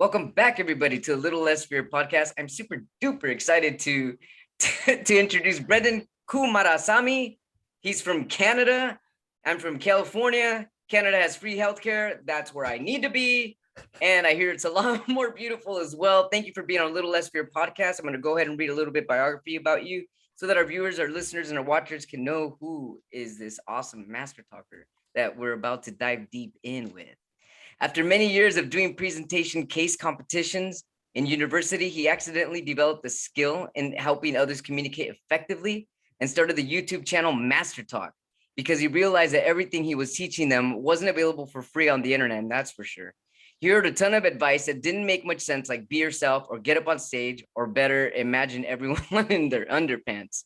Welcome back, everybody, to a Little Less Fear podcast. I'm super duper excited to introduce Brenden Kumarasamy. He's from Canada. I'm from California. Canada has free healthcare. That's where I need to be. And I hear it's a lot more beautiful as well. Thank you for being on Little Less Fear podcast. I'm going to go ahead and read a little bit biography about you so that our viewers, our listeners, and our watchers can know who is this awesome master talker that we're about to dive deep in with. After many years of doing presentation case competitions in university, he accidentally developed the skill in helping others communicate effectively and started the YouTube channel MasterTalk because he realized that everything he was teaching them wasn't available for free on the internet, and that's for sure. He heard a ton of advice that didn't make much sense, like be yourself or get up on stage, or better, imagine everyone in their underpants.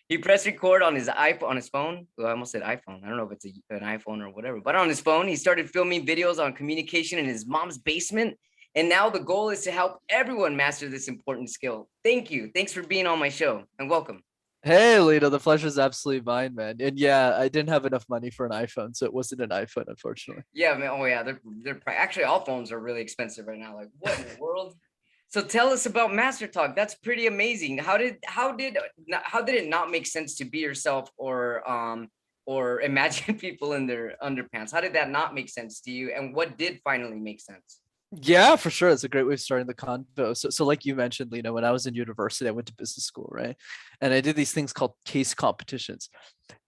He pressed record on his iPhone, on his phone. Well, I almost said iPhone. I don't know if it's an iPhone or whatever, but on his phone, he started filming videos on communication in his mom's basement. And now the goal is to help everyone master this important skill. Thank you. Thanks for being on my show and welcome. Hey, Lito, the pleasure's absolutely mine, man. And yeah, I didn't have enough money for an iPhone, so it wasn't an iPhone, unfortunately. Yeah, man. Oh yeah, they're actually all phones are really expensive right now. Like what in the world? So tell us about Master Talk. That's pretty amazing. How did it not make sense to be yourself or imagine people in their underpants? How did that not make sense to you? And what did finally make sense? Yeah, for sure. It's a great way of starting the convo. So like you mentioned, Lino, when I was in university, I went to business school, right? And I did these things called case competitions.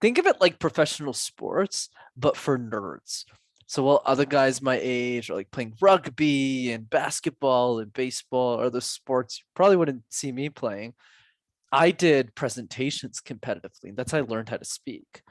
Think of it like professional sports, but for nerds. So while other guys my age are like playing rugby and basketball and baseball or the sports you probably wouldn't see me playing, I did presentations competitively. And that's how I learned how to speak.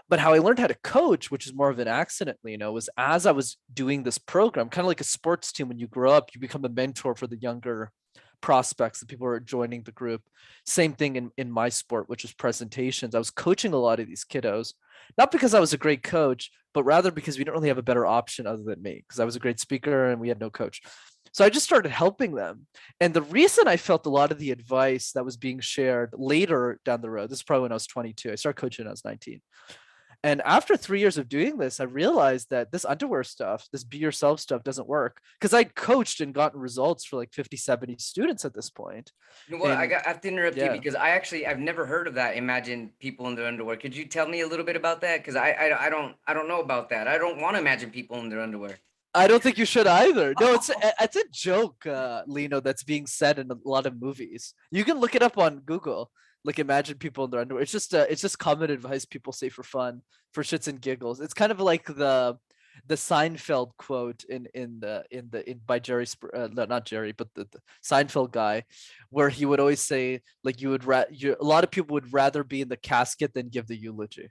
But how I learned how to coach, which is more of an accident, was as I was doing this program, kind of like a sports team. When you grow up, you become a mentor for the younger prospects, the people who are joining the group. Same thing in my sport, which is presentations. I was coaching a lot of these kiddos, not because I was a great coach, but rather because we didn't really have a better option other than me, because I was a great speaker and we had no coach. So I just started helping them. And the reason I felt a lot of the advice that was being shared later down the road, this is probably when I was 22. I started coaching when I was 19. And after 3 years of doing this, I realized that this underwear stuff, this be yourself stuff doesn't work, because I'd coached and gotten results for like 50, 70 students at this point. You know what? And I have to interrupt you yeah, because I've never heard of that. Imagine people in their underwear. Could you tell me a little bit about that? Because I don't know about that. I don't want to imagine people in their underwear. I don't think you should either. No, it's a joke, Lino, that's being said in a lot of movies. You can look it up on Google. Like imagine people in their underwear. It's just common advice people say for fun, for shits and giggles. It's kind of like the Seinfeld quote in by Jerry no, not Jerry, but the Seinfeld guy, where he would always say like a lot of people would rather be in the casket than give the eulogy.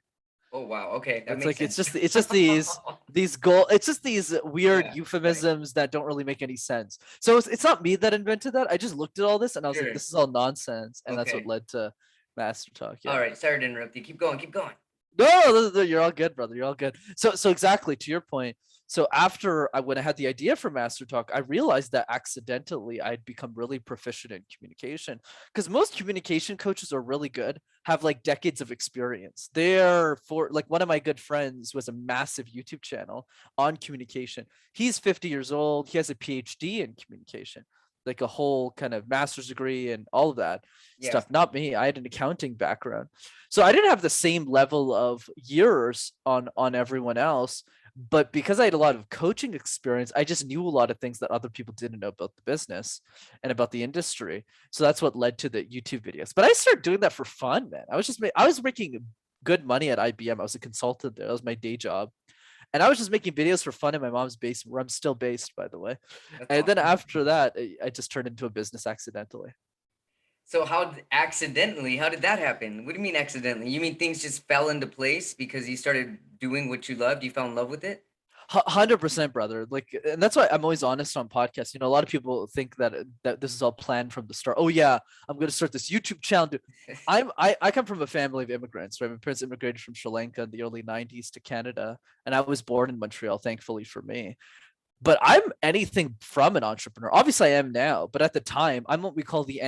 Oh wow. Okay, that It's makes like sense. it's just these weird Yeah, right. euphemisms that don't really make any sense. So it's not me that invented that. I just looked at all this and I was like, Sure. this is all nonsense, and that's what Okay. led to Master Talk. All Yeah. right. Sorry to interrupt you. Keep going. Keep going. No, you're all good, brother. You're all good. So exactly to your point. So when I had the idea for Master Talk, I realized that accidentally I'd become really proficient in communication, because most communication coaches are really good, have like decades of experience. They're for like one of my good friends was a massive YouTube channel on communication. He's 50 years old. He has a PhD in communication, like a whole kind of master's degree and all of that Yeah. stuff. Not me. I had an accounting background. So I didn't have the same level of years on everyone else, but because I had a lot of coaching experience, I just knew a lot of things that other people didn't know about the business and about the industry. So that's what led to the YouTube videos. But I started doing that for fun, man. I was making good money at IBM. I was a consultant there. That was my day job. And I was just making videos for fun in my mom's basement, where I'm still based, by the way. That's And then awesome. after that, I just turned into a business accidentally. So how did that happen? What do you mean accidentally? You mean things just fell into place because you started doing what you loved? You fell in love with it? 100%, brother. Like, and that's why I'm always honest on podcasts. A lot of people think that this is all planned from the start. Oh yeah, I'm gonna start this YouTube channel. Dude, I come from a family of immigrants. Right, my parents immigrated from Sri Lanka in the early '90s to Canada, and I was born in Montreal. Thankfully for me, but I'm anything from an entrepreneur. Obviously, I am now, but at the time, I'm what we call the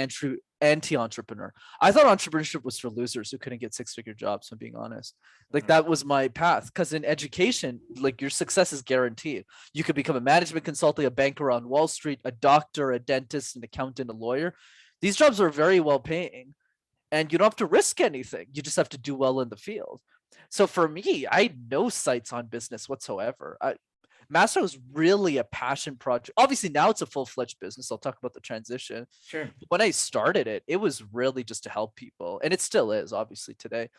anti-entrepreneur. I thought entrepreneurship was for losers who couldn't get six-figure jobs, if I'm being honest. Like that was my path. Because in education, like your success is guaranteed. You could become a management consultant, a banker on Wall Street, a doctor, a dentist, an accountant, a lawyer. These jobs are very well paying, and you don't have to risk anything. You just have to do well in the field. So for me, I had no sights on business whatsoever. Master was really a passion project. Obviously, now it's a full-fledged business. I'll talk about the transition. Sure. When I started it, it was really just to help people, and it still is, obviously, today.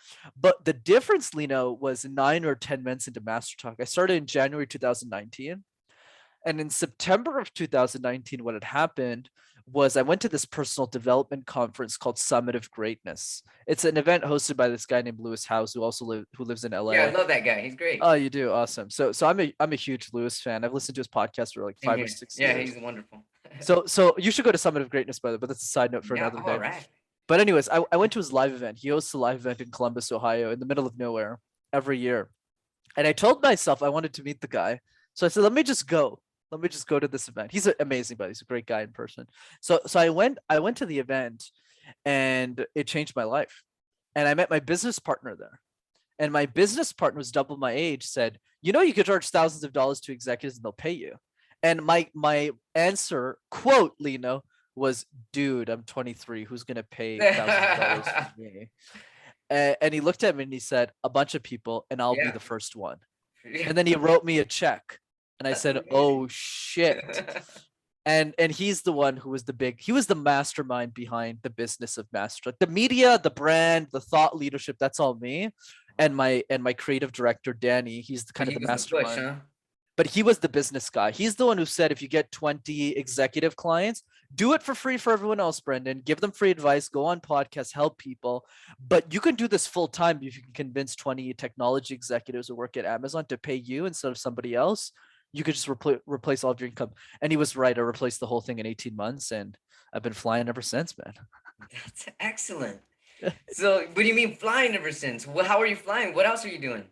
But the difference, Lino, was 9 or 10 months into MasterTalk. I started in January 2019, and in September of 2019, what had happened was I went to this personal development conference called Summit of Greatness. It's an event hosted by this guy named Lewis House, who also lives in LA. Yeah, I love that guy. He's great. Oh, you do? Awesome. So I'm a huge Lewis fan. I've listened to his podcast for like 5 or 6 years. Yeah, he's wonderful. So you should go to Summit of Greatness, by the way, but that's a side note for another day. All right. But anyways, I went to his live event. He hosts a live event in Columbus, Ohio, in the middle of nowhere every year. And I told myself I wanted to meet the guy. So I said, let me just go to this event. He's amazing, but he's a great guy in person. So I went to the event, and it changed my life. And I met my business partner there. And my business partner was double my age, said, you could charge thousands of dollars to executives and they'll pay you. And my answer, quote, Lino, was, dude, I'm 23. Who's going to pay $1,000 for me? And he looked at me and he said, a bunch of people, and I'll be the first one. And then he wrote me a check. And I said, oh, shit. And he's the one who was he was the mastermind behind the business of MasterTalk. The media, the brand, the thought leadership, that's all me. And my creative director, Danny, he's kind of the mastermind. Push, huh? But he was the business guy. He's the one who said, if you get 20 executive clients, do it for free for everyone else, Brenden. Give them free advice, go on podcasts, help people. But you can do this full time if you can convince 20 technology executives who work at Amazon to pay you instead of somebody else. You could just replace all of your income. And he was right. I replaced the whole thing in 18 months, and I've been flying ever since, man. That's excellent. So, what do you mean flying ever since? How are you flying? What else are you doing?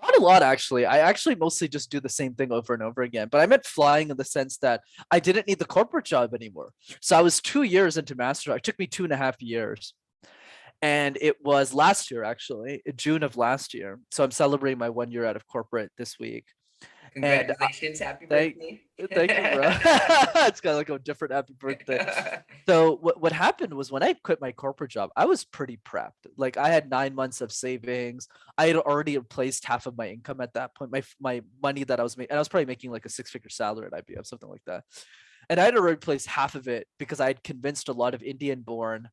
Not a lot, actually. I actually mostly just do the same thing over and over again. But I meant flying in the sense that I didn't need the corporate job anymore. So I was 2 years into MasterTalk. It took me 2.5 years. And it was last year, actually, in June of last year. So I'm celebrating my 1 year out of corporate this week. Congratulations. Happy birthday. Thank you, bro. It's kind of like a different happy birthday. So what happened was when I quit my corporate job, I was pretty prepped. Like I had 9 months of savings. I had already replaced half of my income at that point. My money that I was making, and I was probably making like a 6-figure salary at IBM, something like that. And I had already replaced half of it because I had convinced a lot of Indian-born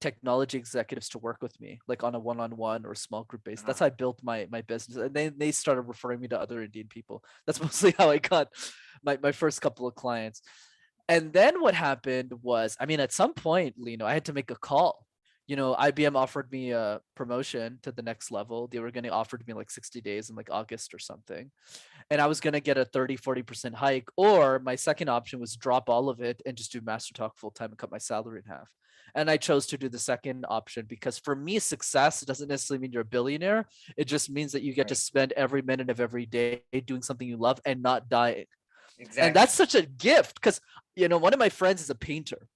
technology executives to work with me, like on a one-on-one or a small group basis. That's how I built my business. And they started referring me to other Indian people. That's mostly how I got my first couple of clients. And then what happened was, at some point, Lino, I had to make a call. IBM offered me a promotion to the next level. They were going to offer me like 60 days in like August or something. And I was going to get a 30-40% hike, or my second option was drop all of it and just do MasterTalk full time and cut my salary in half. And I chose to do the second option because for me, success doesn't necessarily mean you're a billionaire. It just means that you get to spend every minute of every day doing something you love and not dying. Exactly. And that's such a gift because, one of my friends is a painter.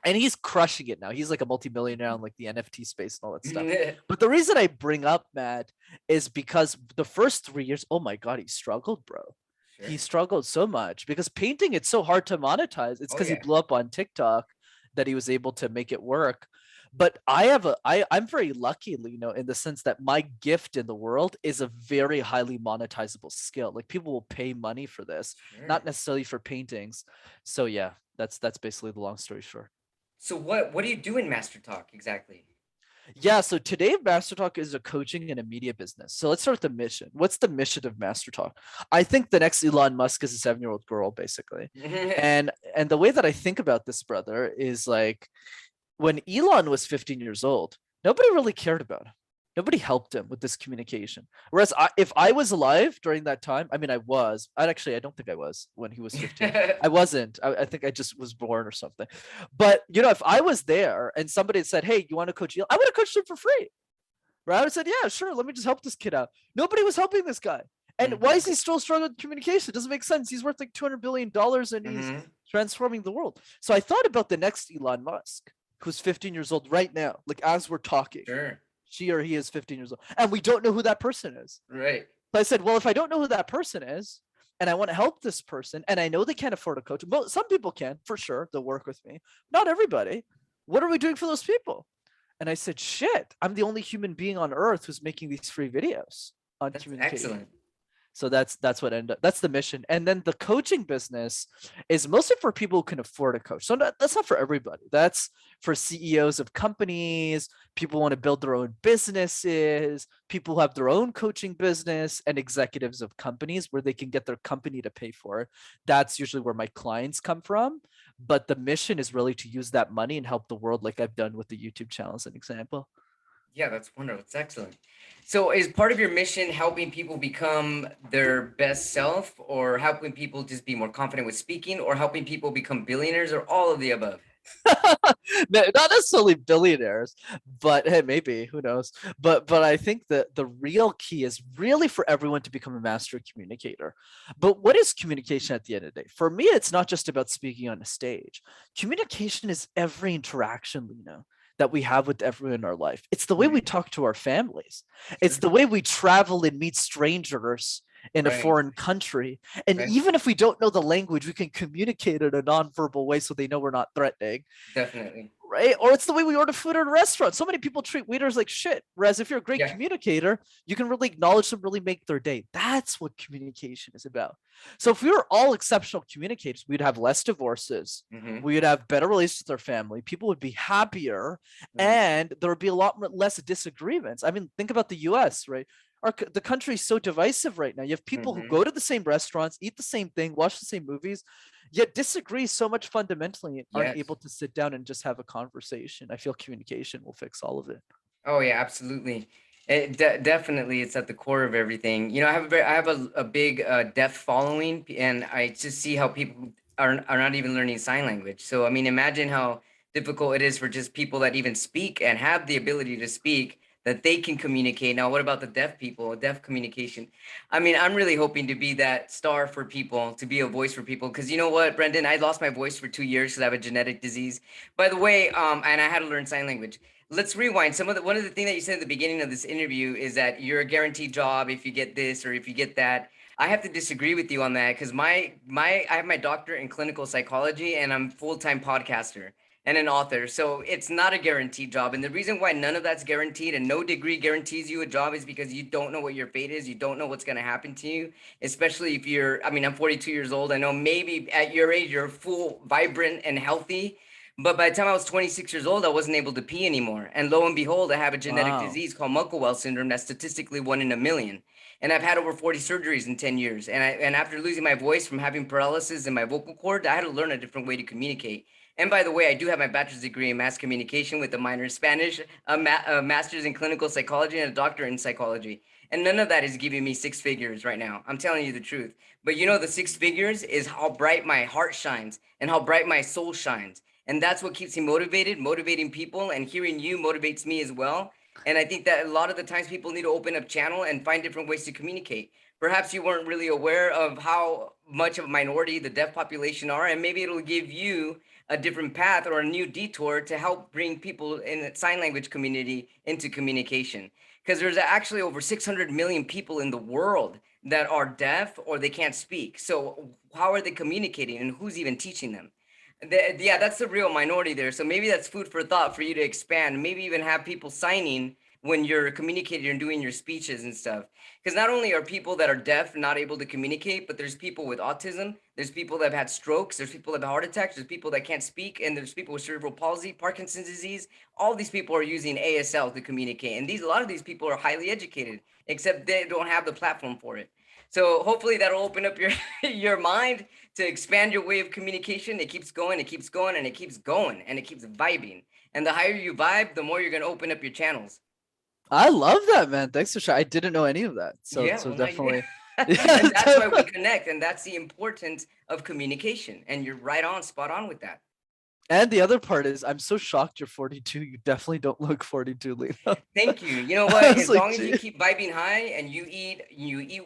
And he's crushing it now. He's like a multimillionaire on like the NFT space and all that stuff. But the reason I bring up Matt is because the first 3 years, oh my God, he struggled, bro. Sure. He struggled so much because painting, it's so hard to monetize. It's because he blew up on TikTok that he was able to make it work. But I'm very lucky, in the sense that my gift in the world is a very highly monetizable skill. Like people will pay money for this, not necessarily for paintings. So yeah, that's basically the long story short. So what do you do in MasterTalk exactly? Yeah, so today MasterTalk is a coaching and a media business. So let's start with the mission. What's the mission of MasterTalk? I think the next Elon Musk is a 7-year-old girl, basically. and the way that I think about this, brother, is like when Elon was 15 years old, nobody really cared about him. Nobody helped him with this communication. Whereas if I was alive during that time, I don't think I was when he was 15. I wasn't. I think I just was born or something. But, if I was there and somebody said, hey, you want to coach Elon? I would have coached him for free. Right? I would have said, yeah, sure. Let me just help this kid out. Nobody was helping this guy. And why is he still struggling with communication? It doesn't make sense. He's worth like $200 billion and he's transforming the world. So I thought about the next Elon Musk, who's 15 years old right now, like as we're talking. Sure. She or he is 15 years old. And we don't know who that person is. Right. So I said, well, if I don't know who that person is, and I want to help this person, and I know they can't afford a coach, well, some people can, for sure. They'll work with me. Not everybody. What are we doing for those people? And I said, shit, I'm the only human being on earth who's making these free videos on communication. Excellent. So that's what ended up, that's the mission. And then the coaching business is mostly for people who can afford a coach. So that's not for everybody. That's for CEOs of companies, people who want to build their own businesses, people who have their own coaching business, and executives of companies where they can get their company to pay for it. That's usually where my clients come from. But the mission is really to use that money and help the world, like I've done with the YouTube channel as an example. Yeah, that's wonderful. It's excellent. So is part of your mission helping people become their best self, or helping people just be more confident with speaking, or helping people become billionaires, or all of the above? Not necessarily billionaires, but hey, maybe, who knows? But I think that the real key is really for everyone to become a master communicator. But what is communication at the end of the day? For me, it's not just about speaking on a stage. Communication is every interaction, Lena, that we have with everyone in our life. It's the way we talk to our families. It's the way we travel and meet strangers in a foreign country. And even if we don't know the language, we can communicate in a nonverbal way so they know we're not threatening. Definitely. Right? Or it's the way we order food at a restaurant. So many people treat waiters like shit. Whereas if you're a great communicator, you can really acknowledge them, really make their day. That's what communication is about. So if we were all exceptional communicators, we'd have less divorces. We would have better relations with our family. People would be happier, and there would be a lot less disagreements. I mean, think about the US, right? The country is so divisive right now. You have people who go to the same restaurants, eat the same thing, watch the same movies, yet disagree so much fundamentally and aren't able to sit down and just have a conversation. I feel communication will fix all of it. Oh yeah, absolutely. Definitely, it's at the core of everything. You know, I have a big deaf following, and I just see how people are not even learning sign language. So I mean, imagine how difficult it is for just people that even speak and have the ability to speak, that they can communicate. Now, what about the deaf people, deaf communication? I mean, I'm really hoping to be that star for people, to be a voice for people. Because you know what, Brenden, I lost my voice for 2 years because I have a genetic disease. By the way, and I had to learn sign language. Let's rewind. One of the things that you said at the beginning of this interview is that you're a guaranteed job if you get this or if you get that. I have to disagree with you on that, because I have my doctorate in clinical psychology, and I'm full-time podcaster and an author. So it's not a guaranteed job. And the reason why none of that's guaranteed and no degree guarantees you a job is because you don't know what your fate is. You don't know what's going to happen to you, especially if I'm 42 years old. I know maybe at your age, you're full, vibrant and healthy. But by the time I was 26 years old, I wasn't able to pee anymore. And lo and behold, I have a genetic disease called Muckle-Wells syndrome that's statistically 1 in a million. And I've had over 40 surgeries in 10 years. And after losing my voice from having paralysis in my vocal cord, I had to learn a different way to communicate. And by the way, I do have my bachelor's degree in mass communication with a minor in Spanish, a master's in clinical psychology, and a doctorate in psychology. And none of that is giving me 6 figures right now. I'm telling you the truth. But you know, the 6 figures is how bright my heart shines and how bright my soul shines. And that's what keeps me motivated, motivating people, and hearing you motivates me as well. And I think that a lot of the times people need to open up channel and find different ways to communicate. Perhaps you weren't really aware of how much of a minority the deaf population are, and maybe it'll give you a different path or a new detour to help bring people in the sign language community into communication. Because there's actually over 600 million people in the world that are deaf or they can't speak. So how are they communicating, and who's even teaching them? Yeah, that's the real minority there. So maybe that's food for thought for you to expand. Maybe even have people signing when you're communicating and doing your speeches and stuff. Because not only are people that are deaf not able to communicate, but there's people with autism, there's people that have had strokes, there's people that have heart attacks, there's people that can't speak, and there's people with cerebral palsy, Parkinson's disease. All these people are using ASL to communicate. And a lot of these people are highly educated, except they don't have the platform for it. So hopefully that'll open up your mind to expand your way of communication. It keeps going, it keeps going, and it keeps going, and it keeps vibing. And the higher you vibe, the more you're going to open up your channels. I love that, man. Thanks for sharing. I didn't know any of that. So, yeah, so definitely. And that's why we connect. And that's the importance of communication. And you're right on, spot on with that. And the other part is, I'm so shocked you're 42. You definitely don't look 42, Lena. Thank you. You know I what? was As like, long as you gee. keep vibing high and you eat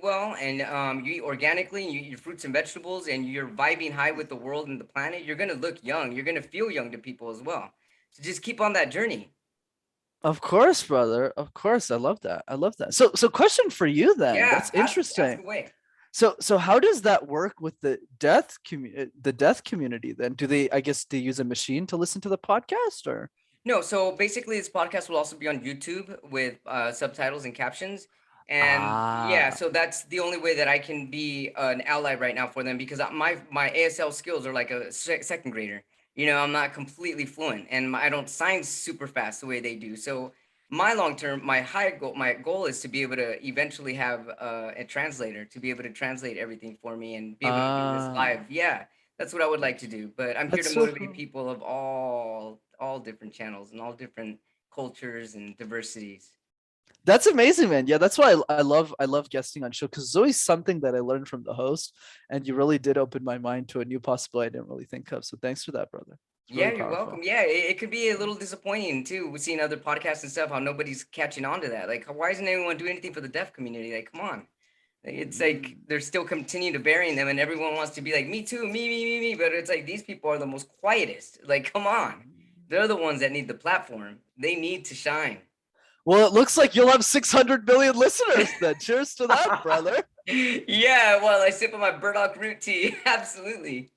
well and you eat organically and you eat your fruits and vegetables and you're vibing high with the world and the planet, you're gonna look young. You're gonna feel young to people as well. So just keep on that journey. Of course, brother. Of course. I love that. I love that. So question for you then. Yeah, That's ask interesting. away. So how does that work with the deaf community then? Do they, I guess, they use a machine to listen to the podcast, or? No, so basically, this podcast will also be on YouTube with subtitles and captions. And yeah, Ah, so that's the only way that I can be an ally right now for them because my ASL skills are like a second grader. You know, I'm not completely fluent, and I don't sign super fast the way they do. So my long term, my goal is to be able to eventually have a translator to be able to translate everything for me and be able to do this live. Yeah, that's what I would like to do. But I'm here that's to so motivate cool. people of all different channels and all different cultures and diversities. That's amazing, man. Yeah, that's why I love guesting on show, because it's always something that I learned from the host, and you really did open my mind to a new possibility I didn't really think of. So thanks for that, brother. It's Yeah, really you're welcome. powerful. Yeah, it could be a little disappointing too. We've seen other podcasts and stuff how nobody's catching on to that. Like, why isn't anyone doing anything for the deaf community? Like, come on. It's like Mm. they're still continuing to burying them, and everyone wants to be like, me too, me. But it's like these people are the most quietest. Like, come on. They're the ones that need the platform. They need to shine. Well, it looks like you'll have 600 million listeners then. Cheers to that, brother. Yeah, well, I sip on my burdock root tea. Absolutely.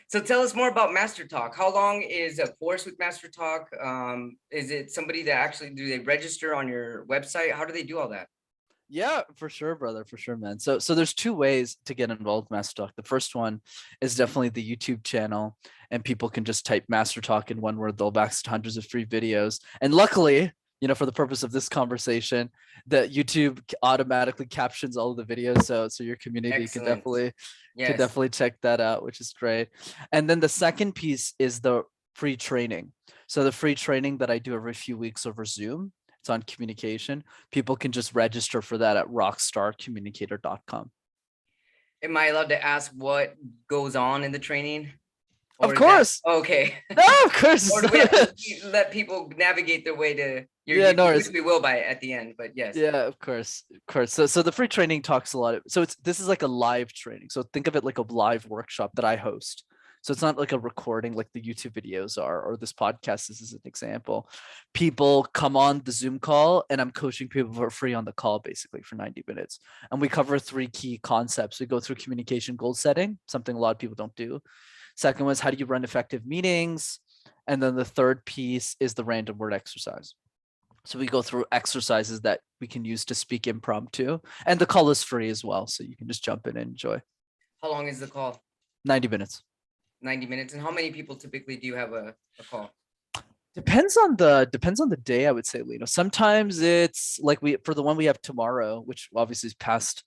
So tell us more about MasterTalk. How long is a course with MasterTalk? Is it somebody that actually do they register on your website? How do they do all that? Yeah, for sure, brother, for sure, man. So there's two ways to get involved with Master Talk. The first one is definitely the YouTube channel, and people can just type Master Talk in one word. They'll have access to hundreds of free videos. And luckily, for the purpose of this conversation, that YouTube automatically captions all of the videos, so your community can Excellent. Yes. definitely check that out, which is great. And then the second piece is the free training. So the free training that I do every few weeks over Zoom. It's on communication. People can just register for that at rockstarcommunicator.com. Am I allowed to ask what goes on in the training? Of Or is that course. okay? No, of course. Or do we have to let people navigate their way to Yeah, no, which we will by at the end, but yes. yeah, of course. Of course. So the free training talks a lot so this is like a live training. So think of it like a live workshop that I host. So it's not like a recording like the YouTube videos are, or this podcast. This is an example. People come on the Zoom call, and I'm coaching people for free on the call, basically for 90 minutes. And we cover three key concepts. We go through communication goal setting, something a lot of people don't do. Second was, how do you run effective meetings? And then the third piece is the random word exercise. So we go through exercises that we can use to speak impromptu. And the call is free as well. So you can just jump in and enjoy. How long is the call? 90 minutes. 90 minutes. And how many people typically do you have a call? Depends on the day, I would say, Lino. Sometimes it's like for the one we have tomorrow, which obviously is past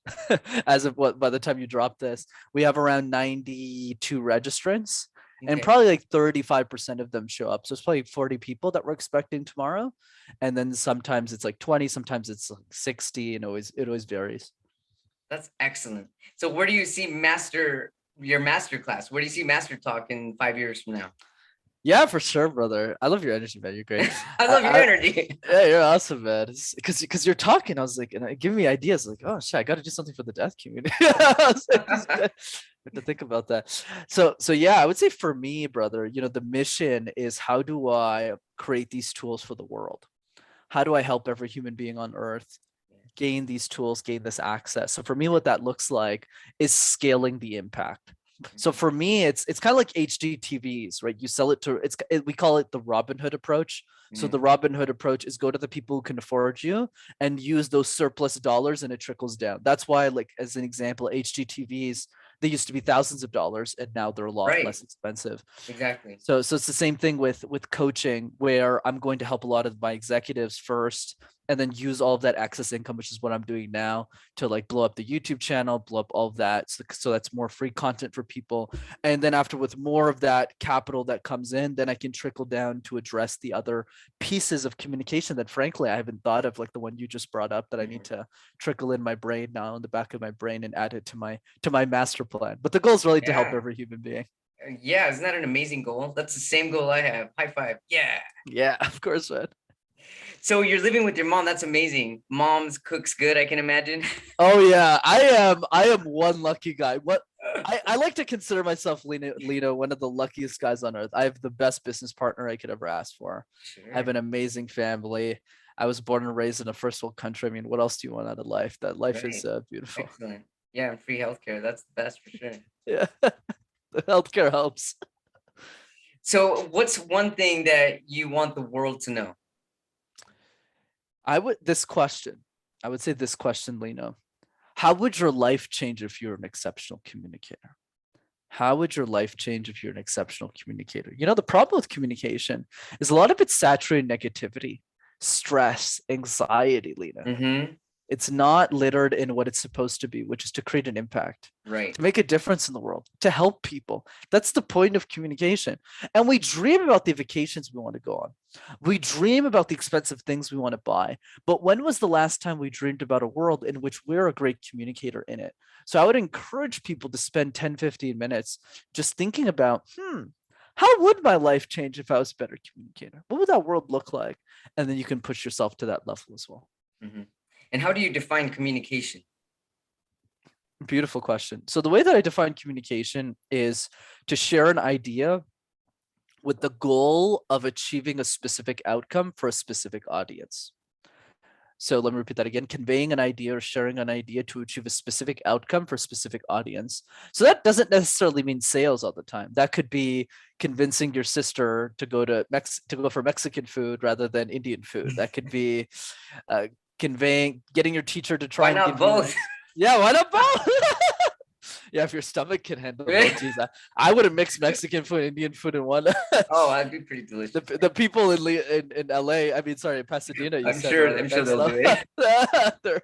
as of what by the time you drop this, we have around 92 registrants, and Okay. probably like 35% of them show up. So it's probably 40 people that we're expecting tomorrow. And then sometimes it's like 20, sometimes it's like 60, and it always varies. That's excellent. So where do you see your master class? Where do you see Master Talk in 5 years from now? Yeah, for sure, brother. I love your energy, man. You're great. I love your energy. Yeah, you're awesome, man. Because you're talking, I was like, and giving me ideas, like, oh shit, I got to do something for the deaf community. I was like, I have to think about that. So yeah, I would say for me, brother, the mission is, how do I create these tools for the world? How do I help every human being on earth gain these tools, gain this access? So for me, what that looks like is scaling the impact. So for me, it's kind of like HDTVs, right? You sell it to we call it the Robin Hood approach. So the Robin Hood approach is go to the people who can afford you and use those surplus dollars, and it trickles down. That's why, like as an example, HDTVs, they used to be thousands of dollars, and now they're a lot Right. less expensive. Exactly. So it's the same thing with coaching, where I'm going to help a lot of my executives first, and then use all of that excess income, which is what I'm doing now, to like blow up the YouTube channel, blow up all of that. So that's more free content for people. And then after, with more of that capital that comes in, then I can trickle down to address the other pieces of communication that frankly I haven't thought of, like the one you just brought up, that I need to trickle in my brain now, in the back of my brain, and add it to my master plan. But the goal is really to help Yeah. every human being. Yeah, isn't that an amazing goal? That's the same goal I have. High five. Yeah. Yeah, of course, man. So you're living with your mom. That's amazing. Mom's cooks good, I can imagine. Oh yeah, I am one lucky guy. What I like to consider myself, Lino, one of the luckiest guys on earth. I have the best business partner I could ever ask for. I have Sure. an amazing family. I was born and raised in a first world country. I mean, what else do you want out of life? That life is Right. beautiful. Excellent. Yeah, and free healthcare. That's the best for sure. Yeah, the healthcare helps. So what's one thing that you want the world to know? I would this question. I would say this question, Lino. How would your life change if you're an exceptional communicator? How would your life change if you're an exceptional communicator? You know, the problem with communication is a lot of it's saturated negativity, stress, anxiety, Lena. Mm-hmm. It's not littered in what it's supposed to be, which is to create an impact, Right. to make a difference in the world, to help people. That's the point of communication. And we dream about the vacations we want to go on. We dream about the expensive things we want to buy. But when was the last time we dreamed about a world in which we're a great communicator in it? So I would encourage people to spend 10, 15 minutes just thinking about, how would my life change if I was a better communicator? What would that world look like? And then you can push yourself to that level as well. Mm-hmm. And how do you define communication? Beautiful question. So the way that I define communication is to share an idea with the goal of achieving a specific outcome for a specific audience. So let me repeat that again, conveying an idea or sharing an idea to achieve a specific outcome for a specific audience. So that doesn't necessarily mean sales all the time. That could be convincing your sister to go to go for Mexican food rather than Indian food. That could be getting your teacher to try Why and not give you. both? Yeah, why not both? Yeah, if your stomach can handle it. Geez, I would have mixed Mexican food, Indian food in one. Oh, that'd be pretty delicious. The people in LA, I mean, sorry, in Pasadena, you I'm said, sure. right? I'm sure Next they'll do level. it.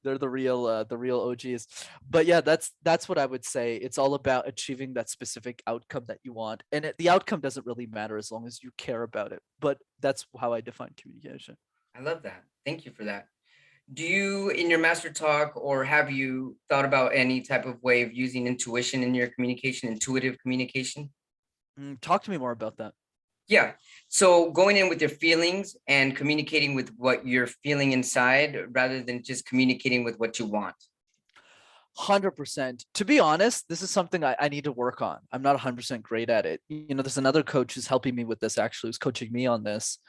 They're the real OGs. But yeah, that's what I would say. It's all about achieving that specific outcome that you want, and the outcome doesn't really matter as long as you care about it. But that's how I define communication. I love that. Thank you for that. Do you, in your master talk, or have you thought about any type of way of using intuition in your communication, intuitive communication? Talk to me more about that. Yeah. So going in with your feelings and communicating with what you're feeling inside rather than just communicating with what you want. 100%. To be honest, this is something I need to work on. I'm not 100% great at it. You know, there's another coach who's helping me with this, actually, who's coaching me on this.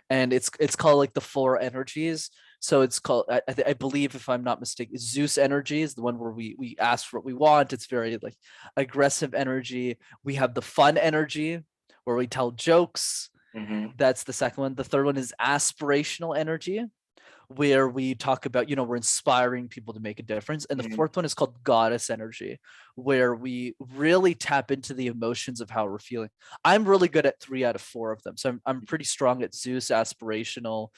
And it's called like the four energies. So it's called, I believe, if I'm not mistaken, Zeus energy is the one where we ask for what we want. It's very like aggressive energy. We have the fun energy where we tell jokes. Mm-hmm. That's the second one. The third one is aspirational energy, where we talk about, you know, we're inspiring people to make a difference. And the fourth one is called goddess energy, where we really tap into the emotions of how we're feeling. I'm really good at 3 out of 4 of them. So I'm pretty strong at Zeus aspirational,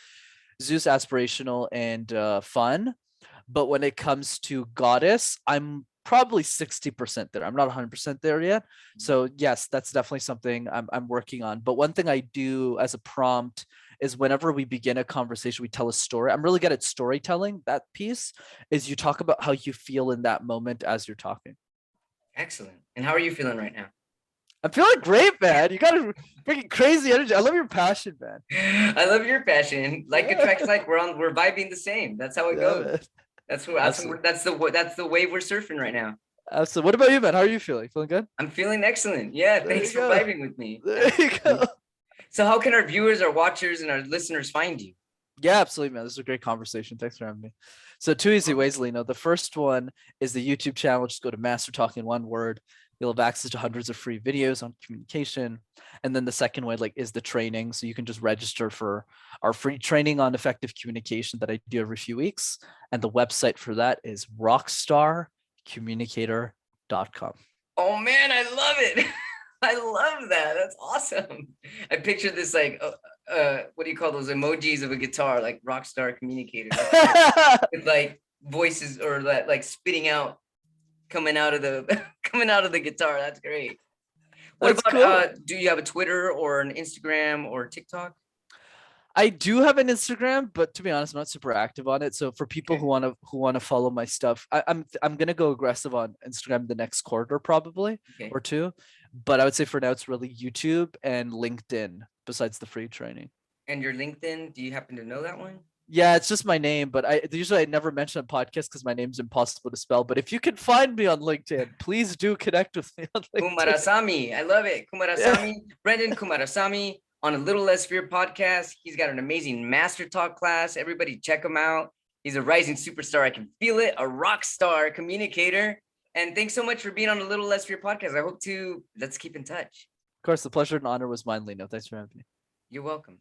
and fun. But when it comes to goddess, I'm probably 60% there. I'm not 100% there yet. So yes, that's definitely something I'm working on. But one thing I do as a prompt is whenever we begin a conversation, we tell a story. I'm really good at storytelling. That piece is you talk about how you feel in that moment as you're talking. Excellent. And how are you feeling right now? I'm feeling great, man. You got a freaking crazy energy. I love your passion, man. I love your passion. Like attracts like. We're vibing the same. That's how it goes. Man. That's the wave we're surfing right now. Absolutely. What about you, man? How are you feeling? Feeling good? I'm feeling excellent. Yeah, There thanks you for go. vibing with me. There you go. So how can our viewers, our watchers, and our listeners find you? Yeah, absolutely, man. This is a great conversation. Thanks for having me. So 2 easy ways, Lino. The first one is the YouTube channel. Just go to MasterTalk in one word. You'll have access to hundreds of free videos on communication. And then the second way, like, is the training. So you can just register for our free training on effective communication that I do every few weeks. And the website for that is rockstarcommunicator.com. Oh man, I love it. I love that. That's awesome. I pictured this like, what do you call those emojis of a guitar, like rock star communicator, with like voices or that like spitting out, coming out of the guitar. That's great. What That's about cool. do you have a Twitter or an Instagram or TikTok? I do have an Instagram, but to be honest, I'm not super active on it. So for people Okay. who want to follow my stuff, I'm gonna go aggressive on Instagram the next quarter probably Okay. or two. But I would say for now it's really YouTube and LinkedIn besides the free training. And your LinkedIn, do you happen to know that one? Yeah, it's just my name, but I never mention a podcast because my name's impossible to spell. But if you can find me on LinkedIn, please do connect with me on LinkedIn. Kumarasamy. I love it. Yeah. Kumarasamy, Brenden Kumarasamy on a Little Less Fear podcast. He's got an amazing MasterTalk class. Everybody check him out. He's a rising superstar. I can feel it. A rock star communicator. And thanks so much for being on a Little Less Fear podcast. Let's keep in touch. Of course, the pleasure and honor was mine, Lino. Thanks for having me. You're welcome.